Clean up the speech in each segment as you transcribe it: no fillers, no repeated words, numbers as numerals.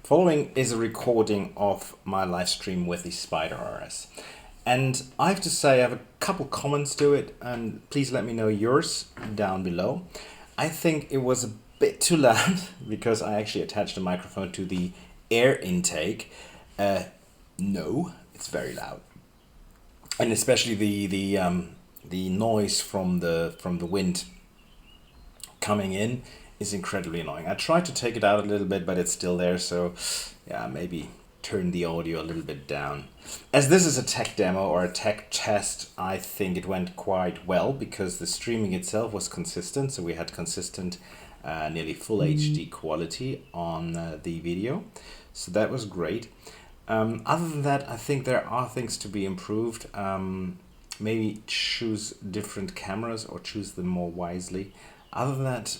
Following is a recording of my live stream with the Spider RS. And I have to say I have a couple comments to it, and please let me know yours down below. I think it was a bit too loud because I actually attached the microphone to the air intake. No, it's very loud. And especially the noise from the wind coming in is incredibly annoying. I tried to take it out a little bit, but it's still there, so yeah, maybe turn the audio a little bit down. As this is a tech demo or a tech test, I think it went quite well because the streaming itself was consistent, so we had consistent nearly full HD quality on the video, so that was great. Other than that, I think there are things to be improved. Maybe choose different cameras or choose them more wisely. Other than that,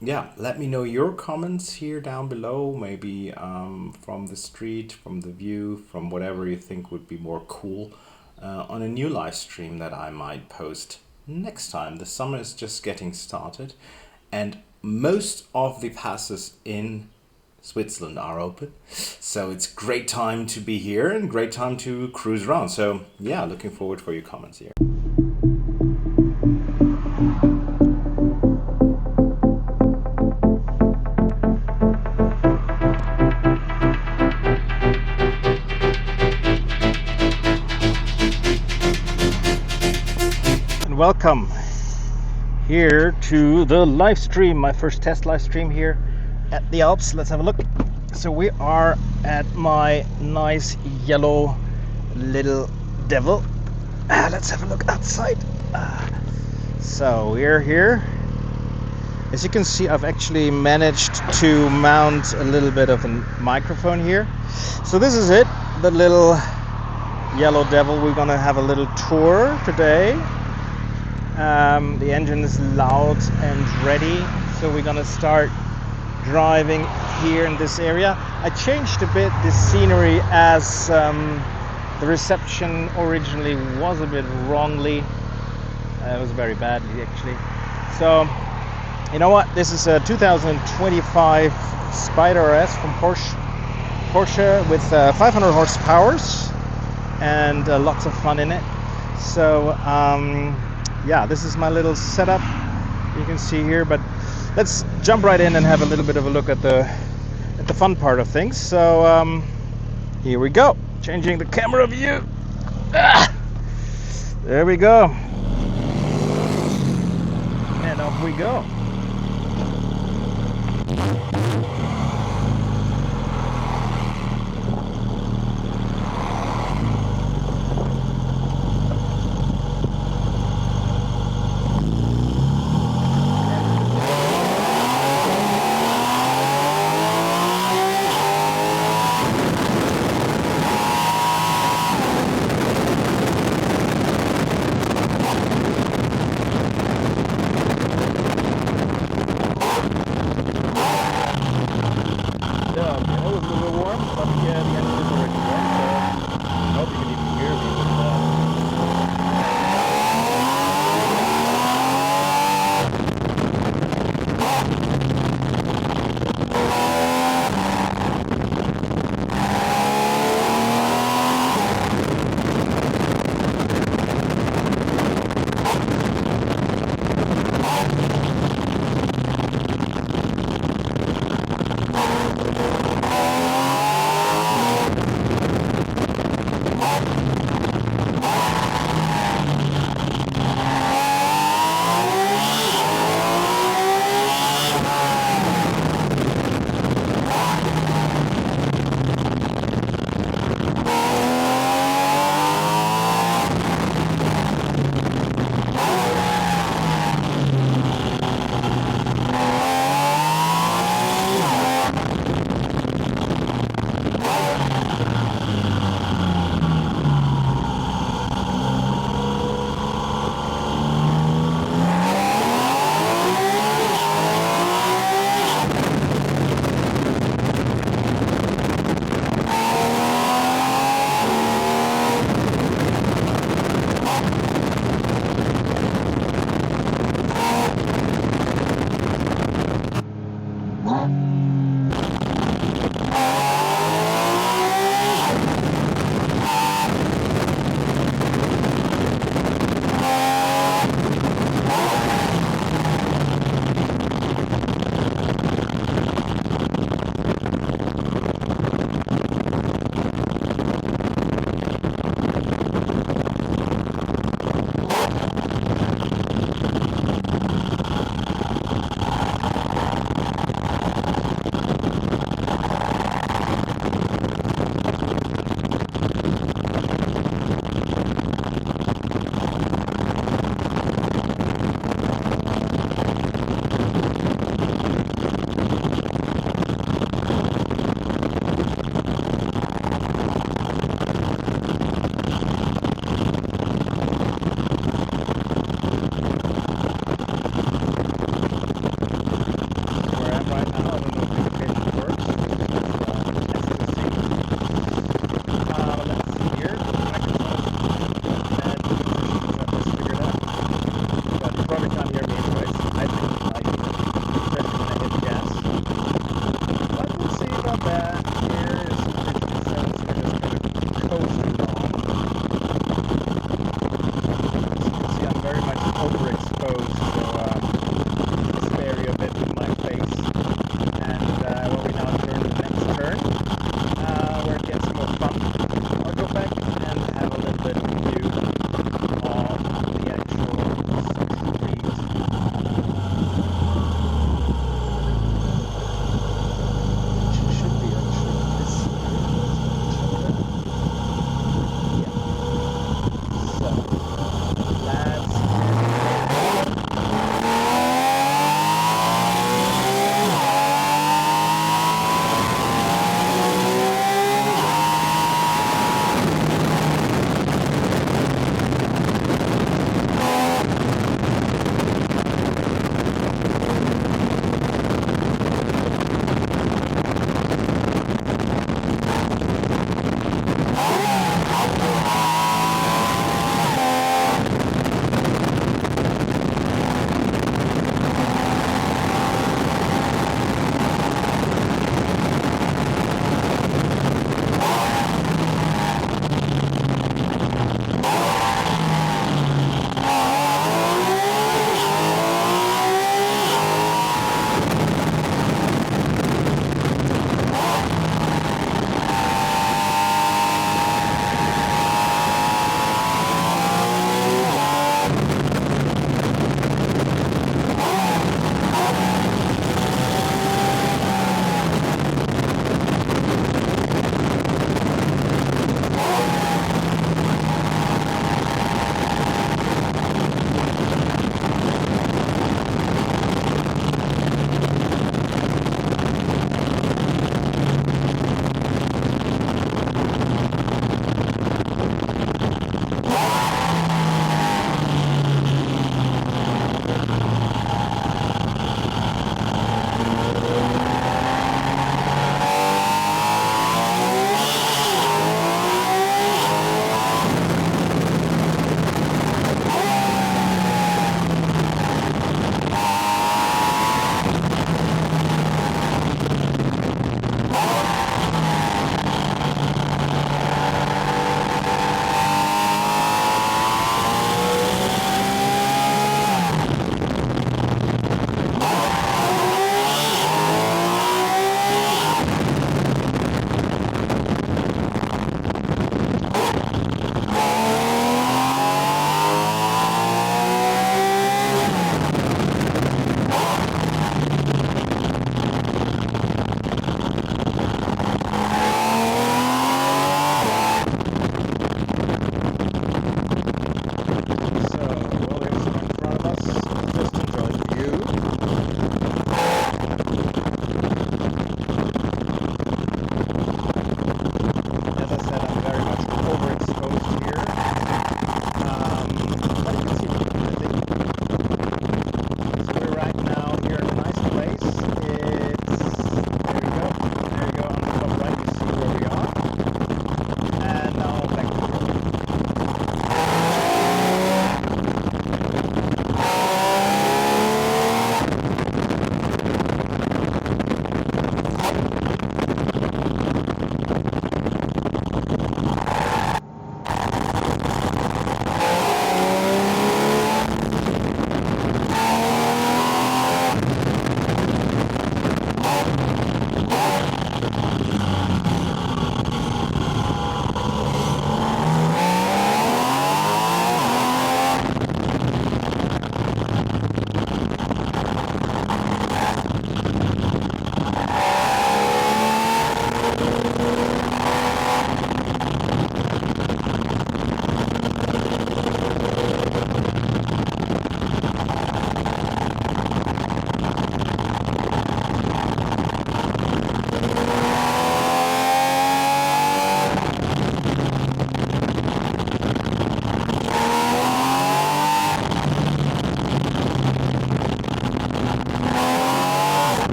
yeah, let me know your comments here down below, maybe from the street, from the view, from whatever you think would be more cool on a new live stream that I might post next time. The summer is just getting started and most of the passes in Switzerland are open, so it's great time to be here and great time to cruise around. So yeah, looking forward for your comments here. And welcome here to the live stream, my first test live stream here at the Alps. Let's have a look. So we are at my nice yellow little devil. Let's have a look outside. So we're here. As you can see, I've actually managed to mount a little bit of a microphone here. So this is it, the little yellow devil. We're gonna have a little tour today. The engine is loud and ready, so we're gonna start driving here in this area. I changed a bit the scenery as the reception originally was a bit wrongly. It was very bad actually. So you know what, this is a 2025 Spider RS from Porsche with 500 horsepower and lots of fun in it. So yeah, this is my little setup you can see here, but let's jump right in and have a little bit of a look at the fun part of things. So here we go, changing the camera view. There we go, and off we go. here is pretty sensitive, just kind of coasting along. As you can see, I'm very much overexposed, so spare you a bit with my face. And when we now turn to the next turn, where it gets more fun, I'll go back and have a little bit of a view of the actual street. Should be actually this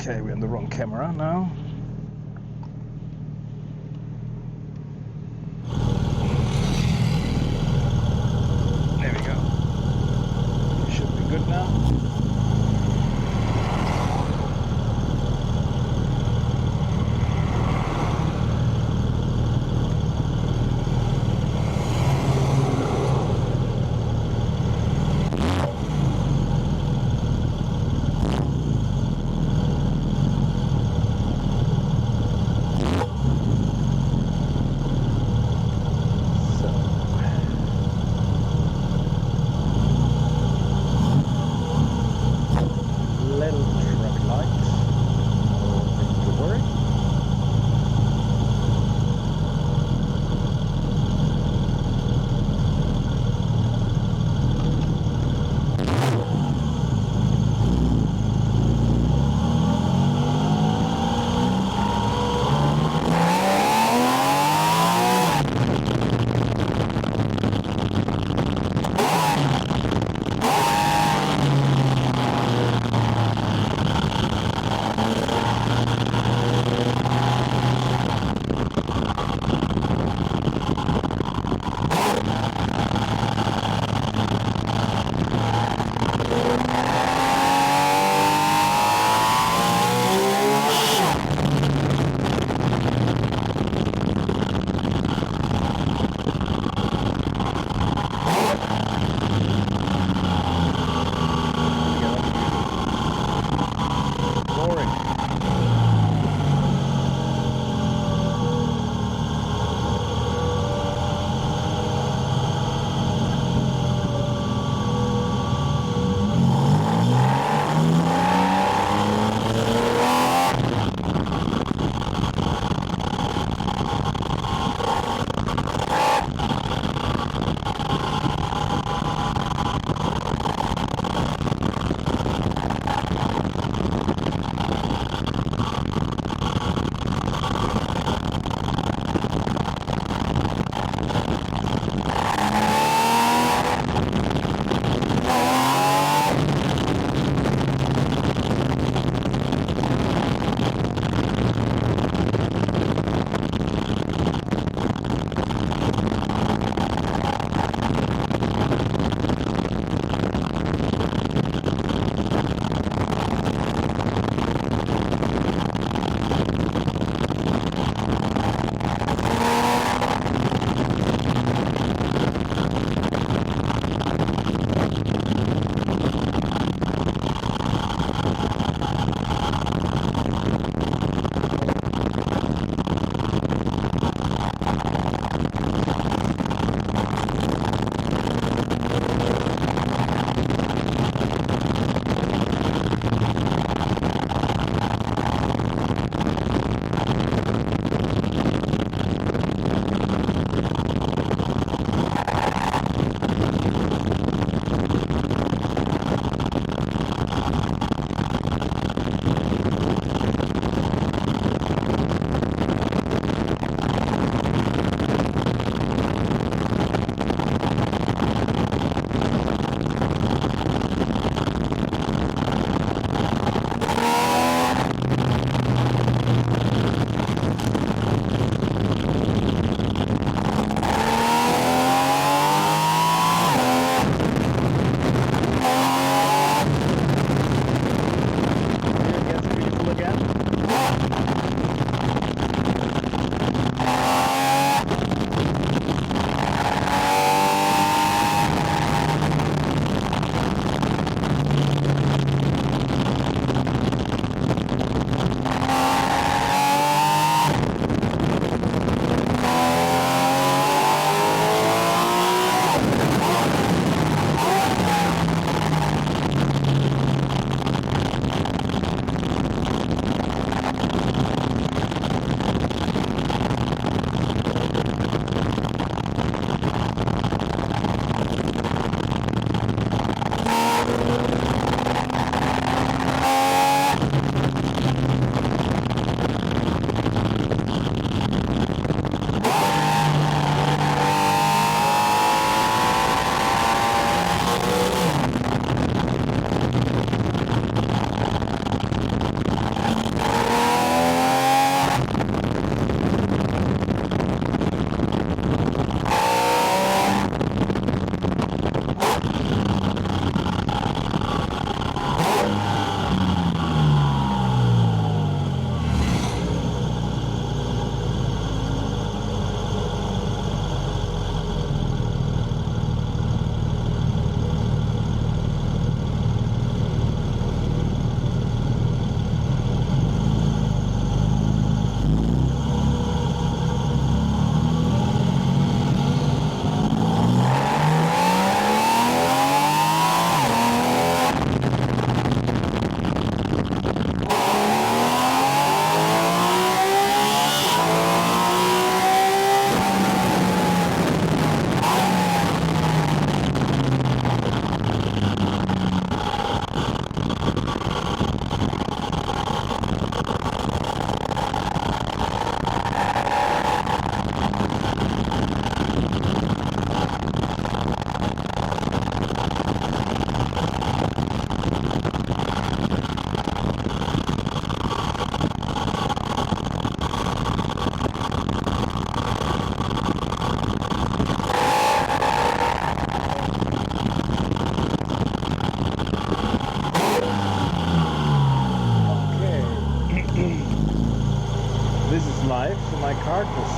Okay, we're on the wrong camera now. There we go. Should be good now.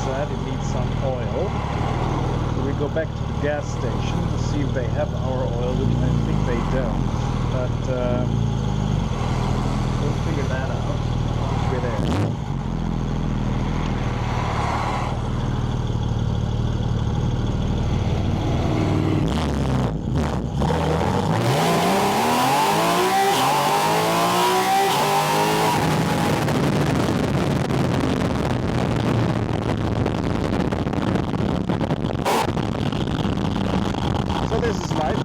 said it needs some oil. So we go back to the gas station to see if they have our oil, which I think they don't. But we'll figure that out once we're there. So this is live.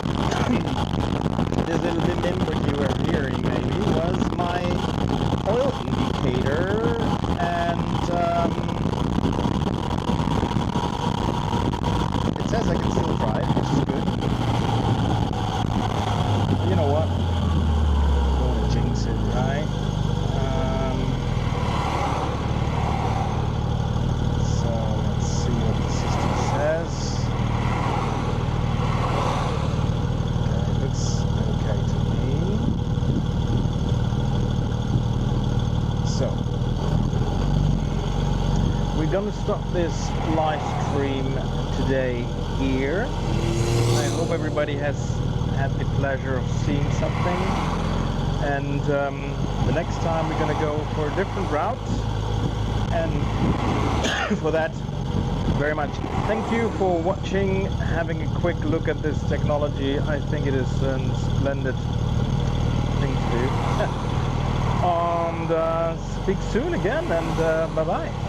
This little bim what you were hearing maybe was my oil indicator, and it says I can still drive, which is good. You know what? Don't want to jinx it, right? So let's see what the system says. Okay to me. So we're gonna stop this live stream today here. I hope everybody has had the pleasure of seeing something, and the next time we're gonna go for a different route, and for that, very much thank you for watching, having a quick look at this technology. I think it is a splendid thing to do. And speak soon again, and bye bye.